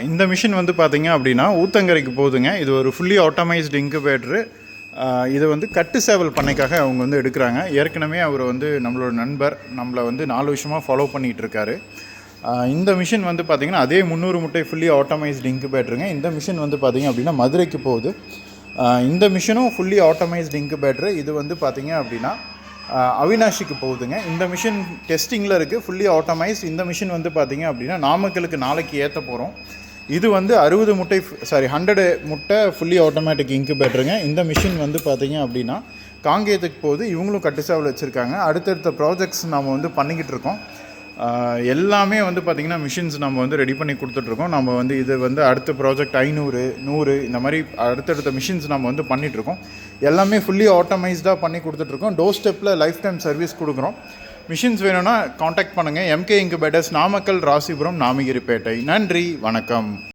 இந்த மிஷின் வந்து பார்த்திங்க அப்படின்னா ஊத்தங்கரைக்கு போகுதுங்க. இது ஒரு ஃபுல்லி ஆட்டோமைஸ்டு இன்குபேட்டரு. இதை வந்து கட்டு சேவல் பண்ணைக்காக அவங்க வந்து எடுக்கிறாங்க. ஏற்கனவே அவர் வந்து நம்மளோட நண்பர் நம்மளை வந்து 4 வருஷமாக ஃபாலோ பண்ணிகிட்டு இருக்காரு. இந்த மிஷின் வந்து பார்த்திங்கன்னா அதே 300 முட்டை ஃபுல்லி ஆட்டோமைஸ்டு இன்குபேட்டருங்க. இந்த மிஷின் வந்து பார்த்திங்க அப்படின்னா மதுரைக்கு போகுது. இந்த மிஷினும் ஃபுல்லி ஆட்டோமைஸ்டு இன்குபேட்டரு. இது வந்து பார்த்திங்க அப்படின்னா அவினாஷிக்கு போகுதுங்க. இந்த மிஷின் டெஸ்டிங்கில் இருக்குது, ஃபுல்லி ஆட்டோமைஸ்ட். இந்த மிஷின் வந்து பார்த்திங்க அப்படின்னா நாமக்கலுக்கு நாளைக்கு ஏற்ற போகிறோம். இது வந்து 100 முட்டை ஃபுல்லி ஆட்டோமேட்டிக் இன்குபேட்டருங்க. இந்த மிஷின் வந்து பார்த்திங்க அப்படின்னா காங்கேயத்துக்கு போகுது. இவங்களும் கட்டுசாவல் வச்சுருக்காங்க. அடுத்தடுத்த ப்ராஜெக்ட்ஸ் நம்ம வந்து பண்ணிக்கிட்டு இருக்கோம். எல்லாமே வந்து பார்த்திங்கன்னா மிஷின்ஸ் நம்ம வந்து ரெடி பண்ணி கொடுத்துட்ருக்கோம். நம்ம வந்து இது வந்து அடுத்த ப்ராஜெக்ட் 500, 100 இந்த மாதிரி அடுத்தடுத்த மிஷின்ஸ் நம்ம வந்து பண்ணிகிட்ருக்கோம். எல்லாமே ஃபுல்லி ஆட்டோமைஸ்டாக பண்ணி கொடுத்துட்ருக்கோம். டோர் ஸ்டெப்பில் லைஃப் டைம் சர்வீஸ் கொடுக்குறோம். மிஷின்ஸ் வேணும்னா காண்டாக்ட் பண்ணுங்கள். MK incubators, Namakkal, Rasipuram, Namagiripettai. நன்றி, வணக்கம்.